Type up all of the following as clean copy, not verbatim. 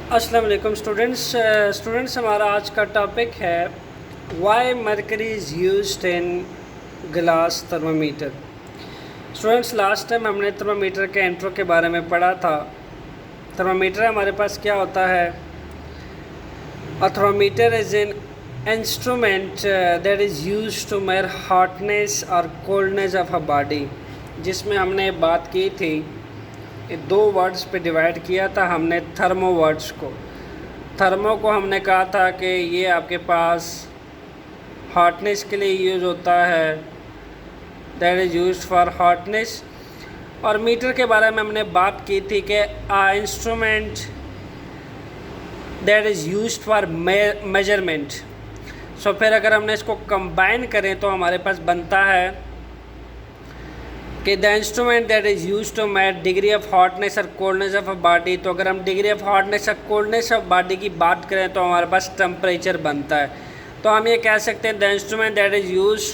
अस्सलाम वालेकुम स्टूडेंट्स हमारा आज का टॉपिक है why mercury is used in glass thermometer. Students last time हमने थर्मामीटर के इंट्रो के बारे में पढ़ा था। थर्मामीटर हमारे पास क्या होता है? A thermometer is an instrument that is used to measure hotness और कोल्डनेस ऑफ अ बॉडी, जिसमें हमने बात की थी, दो वर्ड्स पे डिवाइड किया था हमने थर्मो वर्ड्स को। थर्मो को हमने कहा था कि ये आपके पास हॉटनेस के लिए यूज़ होता है, that is used for hotness. और मीटर के बारे में हमने बात की थी कि instrument that is used for measurement. So फिर अगर हमने इसको कंबाइन करें तो हमारे पास बनता है कि the instrument that is use to measure degree of hotness और कोल्डनेस ऑफ अ बॉडी। तो अगर हम डिग्री ऑफ हॉटनेस और कोल्डनेस ऑफ बॉडी की बात करें तो हमारे पास टेम्परेचर बनता है। तो हम ये कह सकते हैं the instrument that is use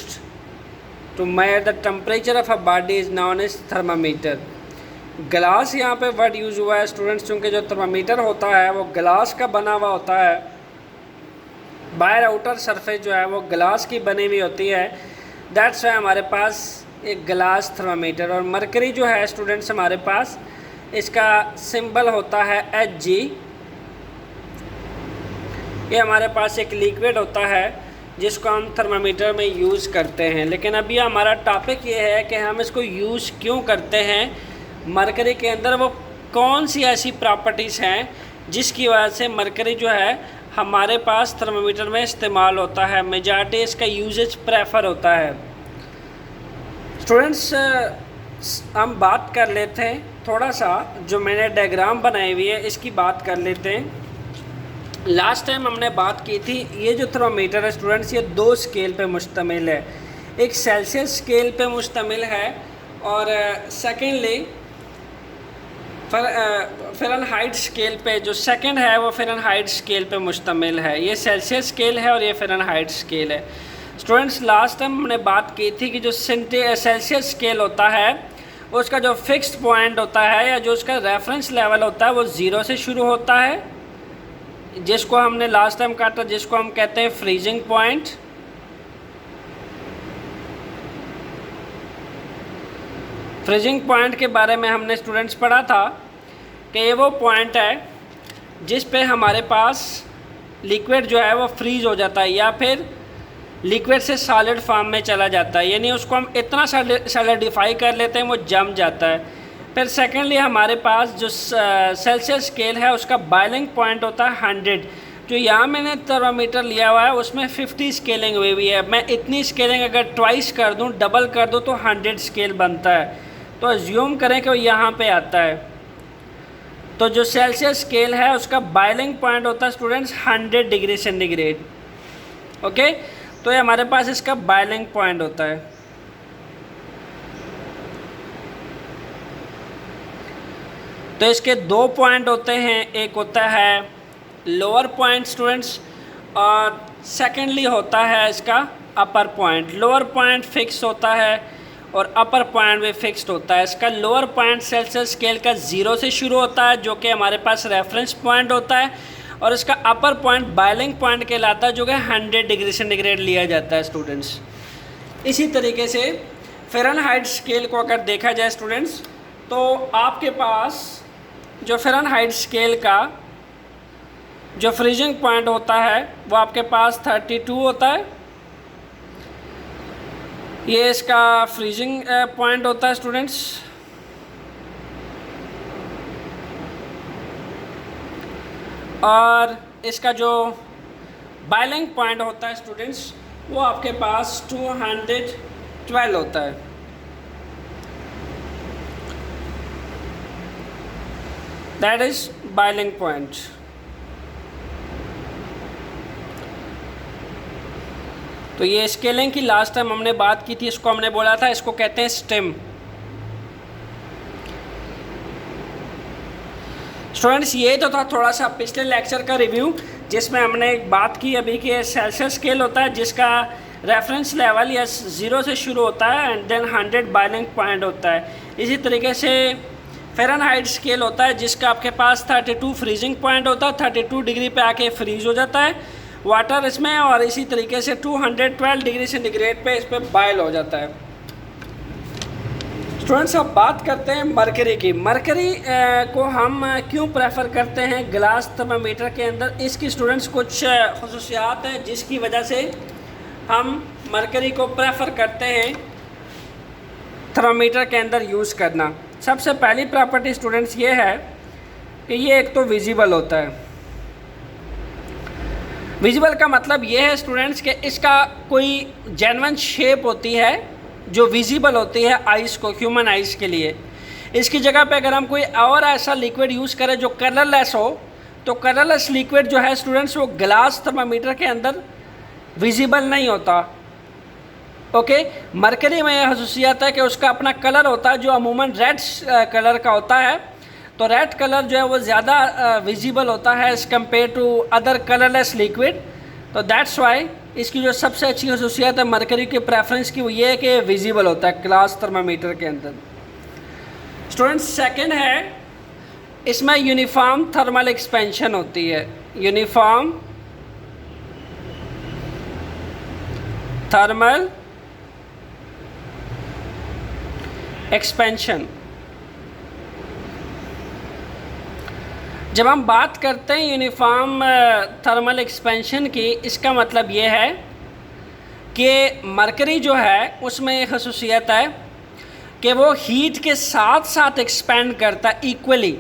to measure the temperature of a body is known as thermometer. Glass यहाँ पे वर्ड यूज़ हुआ है स्टूडेंट्स, चूँकि जो थर्मामीटर होता है वो ग्लास का बना हुआ होता है। बाहर आउटर सरफेस जो है वो ग्लास की बनी हुई होती है, दैट्स वाई हमारे पास एक ग्लास थर्मामीटर। और मरकरी जो है स्टूडेंट्स हमारे पास इसका सिंबल होता है Hg। ये हमारे पास एक लिक्विड होता है जिसको हम थर्मामीटर में यूज़ करते हैं। लेकिन अभी हमारा टॉपिक ये है कि हम इसको यूज़ क्यों करते हैं। मरकरी के अंदर वो कौन सी ऐसी प्रॉपर्टीज़ हैं जिसकी वजह से मरकरी जो है हमारे पास थर्मामीटर में इस्तेमाल होता है। मेजॉरिटी इसका यूजेज प्रेफर होता है। स्टूडेंट्स हम बात कर लेते हैं थोड़ा सा, जो मैंने डायग्राम बनाई हुई है इसकी बात कर लेते हैं। लास्ट टाइम हमने बात की थी, ये जो थर्मामीटर है स्टूडेंट्स ये दो स्केल पे मुश्तमिल है। एक सेल्सियस स्केल पे मुश्तमिल है और सेकेंडली फ़ारेनहाइट स्केल पे जो सेकंड है वो फ़ारेनहाइट स्केल पे मुश्तमिल है। ये सेल्सियस स्केल है और ये फ़ारेनहाइट स्केल है। स्टूडेंट्स लास्ट टाइम हमने बात की थी कि जो सेल्सियस स्केल होता है उसका जो फिक्स्ड पॉइंट होता है या जो उसका रेफरेंस लेवल होता है वो 0 से शुरू होता है, जिसको हमने लास्ट टाइम कहा था, जिसको हम कहते हैं फ्रीजिंग पॉइंट। फ्रीजिंग पॉइंट के बारे में हमने स्टूडेंट्स पढ़ा था कि ये वो पॉइंट है जिस पे हमारे पास लिक्विड जो है वो फ्रीज हो जाता है या फिर लिक्विड से सॉलिड फॉर्म में चला जाता है, यानी उसको हम इतना सॉलिडिफाई कर लेते हैं वो जम जाता है। फिर सेकेंडली हमारे पास जो सेल्सियस स्केल है उसका बॉइलिंग पॉइंट होता है 100। जो यहाँ मैंने थर्मामीटर लिया हुआ है उसमें 50 स्केलिंग हुई हुई है। मैं इतनी स्केलिंग अगर ट्वाइस कर दूँ, डबल कर दूँ तो 100 स्केल बनता है। तो अज्यूम करें कि वो यहाँ पे आता है। तो जो सेल्सियस स्केल है उसका बॉइलिंग पॉइंट होता है स्टूडेंट्स 100 डिग्री सेंटीग्रेड। ओके, तो ये हमारे पास इसका बॉइलिंग पॉइंट होता है। तो इसके दो पॉइंट होते हैं, एक होता है लोअर पॉइंट स्टूडेंट्स और सेकेंडली होता है इसका अपर पॉइंट। लोअर पॉइंट फिक्स होता है और अपर पॉइंट भी फिक्स्ड होता है। इसका लोअर पॉइंट सेल्सियस स्केल का 0 से शुरू होता है जो कि हमारे पास रेफरेंस पॉइंट होता है, और इसका अपर पॉइंट बॉइलिंग पॉइंट कहलाता है जो कि 100 डिग्री सेंटीग्रेड लिया जाता है स्टूडेंट्स। इसी तरीके से फ़ारेनहाइट स्केल को अगर देखा जाए स्टूडेंट्स तो आपके पास जो फ़ारेनहाइट स्केल का जो फ्रीजिंग पॉइंट होता है वो आपके पास 32 होता है। ये इसका फ्रीजिंग पॉइंट होता है स्टूडेंट्स। और इसका जो बॉइलिंग पॉइंट होता है स्टूडेंट्स वो आपके पास 212 होता है। That is boiling point. तो ये स्केलिंग की लास्ट टाइम हमने बात की थी, इसको हमने बोला था, इसको कहते हैं स्टेम। स्टूडेंट्स ये तो था थोड़ा सा पिछले लेक्चर का रिव्यू, जिसमें हमने एक बात की अभी कि सेल्सियस स्केल होता है जिसका रेफरेंस लेवल या 0 से शुरू होता है एंड देन 100 बॉइलिंग पॉइंट होता है। इसी तरीके से फ़ारेनहाइट स्केल होता है जिसका आपके पास 32 फ्रीजिंग पॉइंट होता है, 32 डिग्री पे आके फ्रीज हो जाता है वाटर इसमें, और इसी तरीके से 212 डिग्री सेंटीग्रेड पे इस पर बॉयल हो जाता है। स्टूडेंट्स अब बात करते हैं मरकरी की। मरकरी को हम क्यों प्रेफर करते हैं ग्लास थर्मामीटर के अंदर, इसकी स्टूडेंट्स कुछ खसूसियात हैं जिसकी वजह से हम मरकरी को प्रेफर करते हैं थर्मामीटर के अंदर यूज़ करना। सबसे पहली प्रॉपर्टी स्टूडेंट्स ये है कि ये एक तो विजिबल होता है। विजिबल का मतलब ये है स्टूडेंट्स कि इसका कोई जेन्युइन शेप होती है जो विजिबल होती है आइज़ को, ह्यूमन आइज़ के लिए। इसकी जगह पे अगर हम कोई और ऐसा लिक्विड यूज़ करें जो कलरलेस हो, तो कलरलेस लिक्विड जो है स्टूडेंट्स वो ग्लास थर्मामीटर के अंदर विजिबल नहीं होता। ओके, मरकरी में यह खसूसियत है कि उसका अपना कलर होता है जो अमूमन रेड कलर का होता है। तो रेड कलर जो है वो ज़्यादा विजिबल होता है as compare to other colourless liquid. तो दैट्स वाई इसकी जो सबसे अच्छी खसूसियत है मरकरी के प्रेफरेंस की वो ये है कि विजिबल होता है ग्लास थर्मामीटर के अंदर। स्टूडेंट्स सेकंड है, इसमें यूनिफॉर्म थर्मल एक्सपेंशन होती है। Uniform thermal expansion. जब हम बात करते हैं यूनिफॉर्म थर्मल एक्सपेंशन की, इसका मतलब ये है कि मरकरी जो है उसमें एक खसूसियत है कि वो हीट के साथ साथ एक्सपेंड करता है इक्वली।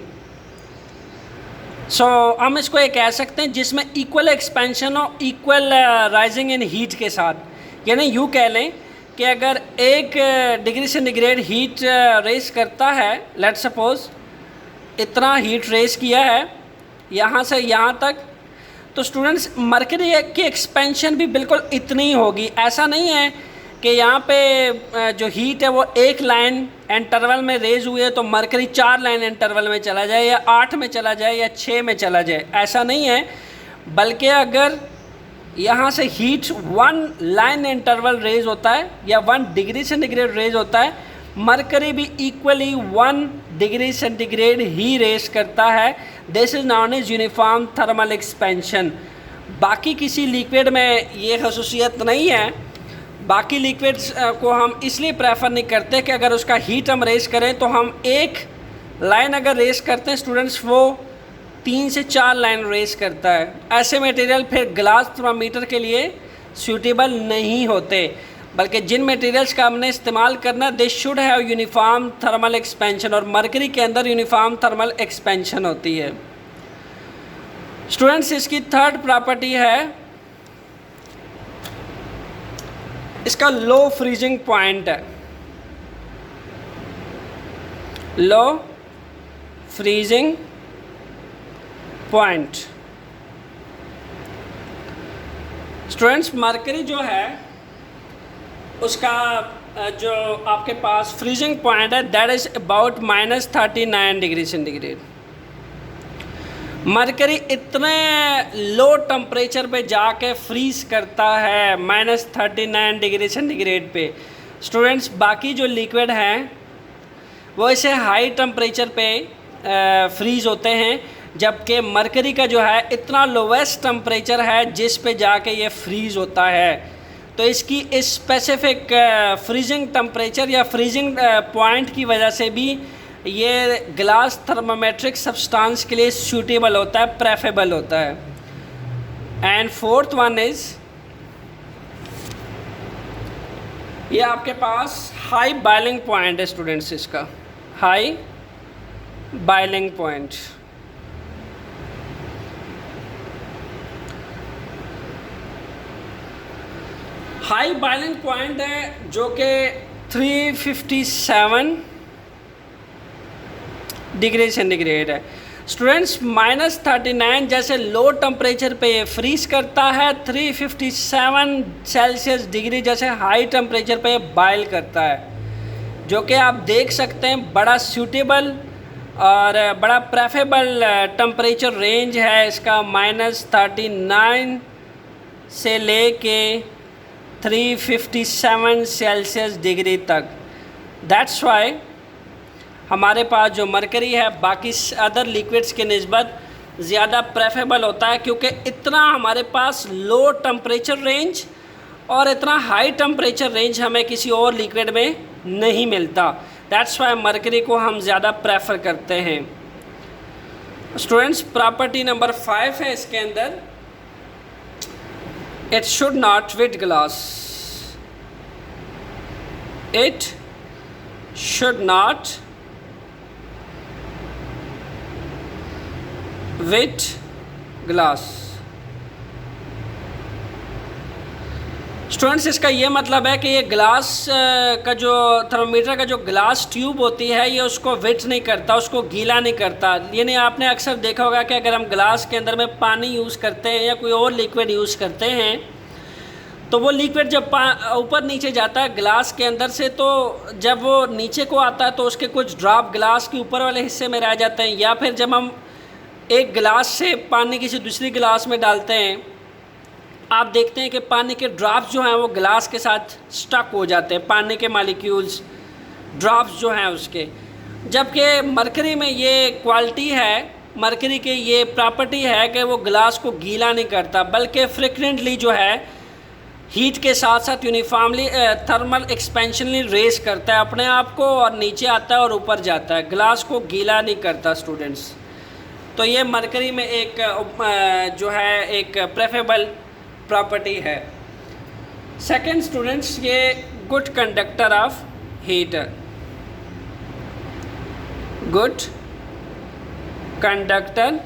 सो हम इसको ये कह सकते हैं जिसमें इक्वल एक्सपेंशन हो, इक्वल राइजिंग इन हीट के साथ। यानी यूँ कह लें कि अगर 1 डिग्री सेंटीग्रेड हीट रेस करता है, लेट सपोज इतना हीट रेस किया है यहाँ से यहाँ तक, तो स्टूडेंट्स मरकरी की एक्सपेंशन भी बिल्कुल इतनी ही होगी। ऐसा नहीं है कि यहाँ पे जो हीट है वो 1 लाइन इंटरवल में रेज हुई है तो मरकरी 4 लाइन इंटरवल में चला जाए या 8 में चला जाए या 6 में चला जाए, ऐसा नहीं है। बल्कि अगर यहाँ से हीट 1 लाइन इंटरवल रेज होता है या 1 डिग्री सेंटीग्रेड रेज होता है, मरकरी भी इक्वली 1 डिग्री सेंटीग्रेड ही रेस करता है। This is known as uniform thermal expansion. बाकी किसी लिक्विड में ये खसूसियत नहीं है। बाकी लिक्विड्स को हम इसलिए प्रेफर नहीं करते कि अगर उसका हीट हम रेस करें तो हम 1 लाइन अगर रेस करते हैं स्टूडेंट्स वो 3 से 4 लाइन रेस करता है। ऐसे मटेरियल फिर ग्लास थर्मामीटर के लिए सूटेबल नहीं होते। बल्कि जिन मटेरियल्स का हमने इस्तेमाल करना they should have uniform thermal expansion, और मरकरी के अंदर यूनिफॉर्म थर्मल एक्सपेंशन होती है। स्टूडेंट्स इसकी थर्ड प्रॉपर्टी है इसका लो फ्रीजिंग पॉइंट है। लो फ्रीजिंग पॉइंट। स्टूडेंट्स मरकरी जो है उसका जो आपके पास फ्रीजिंग पॉइंट है that is about -39 degree centigrade. Mercury इतने लो टेम्परेचर पे जाके फ्रीज करता है -39 डिग्री सेंटीग्रेड पे। स्टूडेंट्स बाकी जो लिक्विड हैं वो इसे हाई टेम्परेचर पे फ्रीज होते हैं, जबकि मरकरी का जो है इतना लोवेस्ट टेम्परेचर है जिस पे जाके ये फ्रीज होता है। तो इसकी स्पेसिफिक फ्रीजिंग टेम्परेचर या फ्रीजिंग पॉइंट की वजह से भी ये ग्लास थर्मामेट्रिक सब्सटेंस के लिए सूटेबल होता है, प्रेफरेबल होता है। एंड फोर्थ वन इज़ ये आपके पास हाई बॉइलिंग पॉइंट है स्टूडेंट्स। इसका high boiling point. High boiling point है जो कि 357 डिग्री सेंटीग्रेड है। स्टूडेंट्स -39 जैसे लो टेम्परेचर पे ये फ्रीज करता है, 357 सेल्सियस डिग्री जैसे हाई टेम्परेचर पे बॉयल करता है, जो कि आप देख सकते हैं बड़ा सूटेबल और बड़ा प्रेफरेबल टेम्परेचर रेंज है इसका। -39 से लेके 357 सेल्सियस डिग्री तक। दैट्स वाई हमारे पास जो मरकरी है बाकी अदर लिक्विड्स के निस्बत ज़्यादा प्रेफरेबल होता है, क्योंकि इतना हमारे पास लो टेम्परेचर रेंज और इतना हाई टेम्परेचर रेंज हमें किसी और लिक्विड में नहीं मिलता। दैट्स वाई मरकरी को हम ज़्यादा प्रेफर करते हैं। स्टूडेंट्स, प्रॉपर्टी नंबर 5 है इसके अंदर, it should not wet glass. It should not wet glass. Students, इसका ये मतलब है कि ये ग्लास का जो थर्मोमीटर का जो ग्लास ट्यूब होती है ये उसको वेट नहीं करता, उसको गीला नहीं करता। यानी आपने अक्सर देखा होगा कि अगर हम ग्लास के अंदर में पानी यूज़ करते हैं या कोई और लिक्विड यूज़ करते हैं तो वो लिक्विड जब ऊपर नीचे जाता है ग्लास के अंदर से, तो जब वो नीचे को आता है तो उसके कुछ ड्रॉप ग्लास के ऊपर वाले हिस्से में रह जाते हैं, या फिर जब हम एक गिलास से पानी किसी दूसरी गिलास में डालते हैं आप देखते हैं कि पानी के ड्रॉप्स जो हैं वो गिलास के साथ स्टक हो जाते हैं, पानी के मॉलिक्यूल्स ड्रॉप्स जो हैं उसके। जबकि मरकरी में ये क्वालिटी है, मरकरी की ये प्रॉपर्टी है कि वो गिलास को गीला नहीं करता, बल्कि फ्रिक्वेंटली जो है हीट के साथ साथ यूनिफॉर्मली थर्मल एक्सपेंशनली रेज करता है अपने आप को, और नीचे आता है और ऊपर जाता है, गिलास को गीला नहीं करता स्टूडेंट्स। तो ये मरकरी में एक जो है एक प्रेफरेबल प्रॉपर्टी है। सेकंड स्टूडेंट्स, ये good conductor of heat, good conductor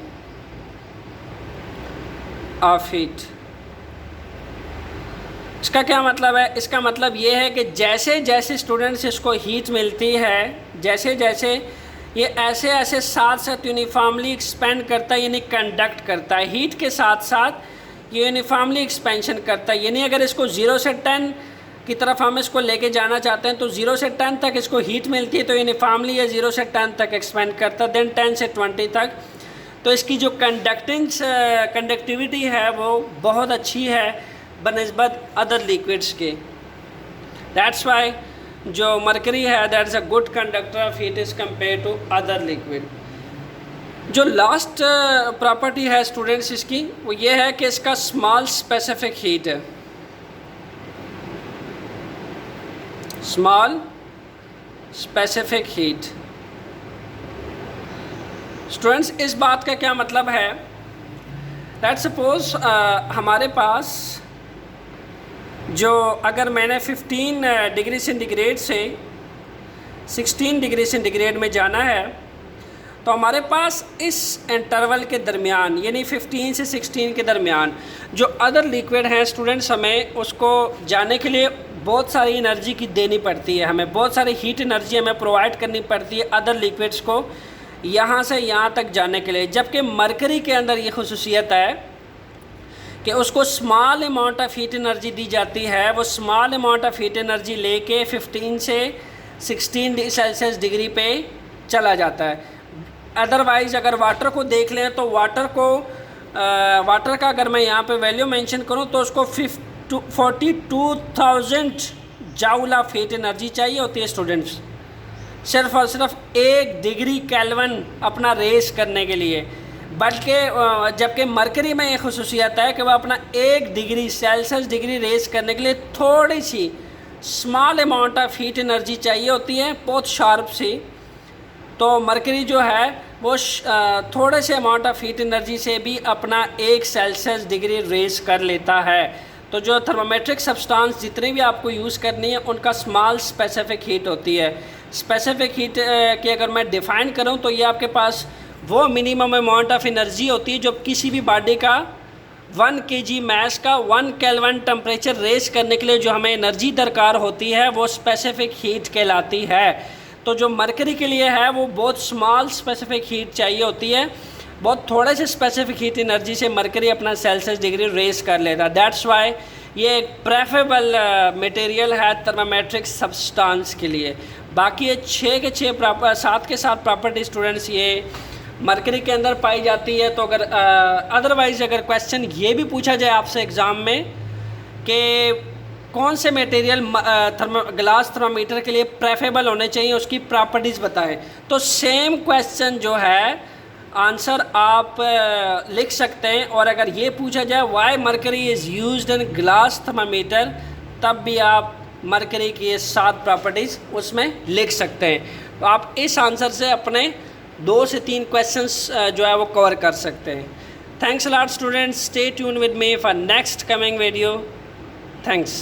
of heat. इसका क्या मतलब है? इसका मतलब ये है कि जैसे जैसे स्टूडेंट्स इसको हीट मिलती है, जैसे जैसे ये ऐसे ऐसे साथ साथ यूनिफॉर्मली एक्सपेंड करता है, यानी कंडक्ट करता है, हीट के साथ साथ ये यूनिफॉर्मली एक्सपेंशन करता है। यानी अगर इसको 0 से 10 की तरफ हम इसको लेके जाना चाहते हैं तो 0 से 10 तक इसको हीट मिलती है, तो यूनिफॉर्मली ये 0 से 10 तक एक्सपेंड करता है, देन 10 से 20 तक। तो इसकी जो कंडक्टिविटी है वो बहुत अच्छी है बनिस्बत अदर लिक्विड्स के। दैट्स वाई जो मरकरी है that is a good conductor of heat is compare to other liquid. जो लास्ट प्रॉपर्टी है स्टूडेंट्स इसकी, वो ये है कि इसका स्मॉल स्पेसिफिक हीट है, स्मॉल स्पेसिफिक हीट। स्टूडेंट्स, इस बात का क्या मतलब है? लेट्स सपोज हमारे पास जो अगर मैंने 15 डिग्री सेंटीग्रेड से 16 डिग्री सेंटीग्रेड में जाना है तो हमारे पास इस इंटरवल के दरमियान यानी 15 से 16 के दरमियान जो अदर लिक्विड हैं स्टूडेंट्स, हमें उसको जाने के लिए बहुत सारी एनर्जी की देनी पड़ती है, हमें बहुत सारी हीट एनर्जी हमें प्रोवाइड करनी पड़ती है अदर लिक्विड्स को यहाँ से यहाँ तक जाने के लिए। जबकि मरकरी के अंदर ये खुसूसियत है कि उसको small amount of heat energy दी जाती है, वो small amount of heat energy लेके 15 से 16 सेल्सियस डिग्री पे चला जाता है। अदरवाइज़ अगर वाटर को देख लें तो वाटर का अगर मैं यहाँ पे वैल्यू मेंशन करूँ तो उसको 42,000 जाउल ऑफ हीट एनर्जी चाहिए होती है स्टूडेंट्स, सिर्फ और सिर्फ 1 डिग्री केल्विन अपना रेस करने के लिए। बल्कि जबकि मरकरी में एक खुसूसियत है कि वह अपना 1 डिग्री सेल्सियस डिग्री रेस करने के लिए थोड़ी सी small amount of heat energy चाहिए होती है, बहुत शार्प सी। तो मरकरी जो है वो थोड़े से अमाउंट ऑफ हीट एनर्जी से भी अपना 1 सेल्सियस डिग्री रेस कर लेता है। तो जो थर्मोमेट्रिक सब्सटेंस जितनी भी आपको यूज़ करनी है उनका स्मॉल स्पेसिफिक हीट होती है। स्पेसिफिक हीट की अगर मैं डिफ़ाइन करूं तो ये आपके पास वो मिनिमम अमाउंट ऑफ एनर्जी होती है जो किसी भी बॉडी का 1 kg मास का 1 केल्विन टेम्परेचर रेस करने के लिए जो हमें एनर्जी दरकार होती है वो स्पेसिफिक हीट कहलाती है। तो जो मरकरी के लिए है वो बहुत स्मॉल स्पेसिफिक हीट चाहिए होती है, बहुत थोड़े से स्पेसिफिक हीट एनर्जी से मरकरी अपना सेल्सियस डिग्री रेस कर लेता है। दैट्स वाई ये एक प्रेफरेबल मटेरियल है थर्मोमेट्रिक सब्सटेंस के लिए। बाकी ये 6 के 6 7 के 7 प्रॉपर्टी स्टूडेंट्स ये मरकरी के अंदर पाई जाती है। तो अगर अदरवाइज़ अगर क्वेश्चन ये भी पूछा जाए आपसे एग्ज़ाम में कि कौन से मटेरियल ग्लास थर्मामीटर के लिए प्रेफरेबल होने चाहिए, उसकी प्रॉपर्टीज़ बताएं। तो सेम क्वेश्चन जो है आंसर आप लिख सकते हैं, और अगर ये पूछा जाए why mercury is used in glass thermometer, तब भी आप मरकरी की ये 7 प्रॉपर्टीज़ उसमें लिख सकते हैं। तो आप इस आंसर से अपने 2 से 3 क्वेश्चंस जो है वो कवर कर सकते हैं। Thanks a lot students, stay tune with me for next coming video. Thanks.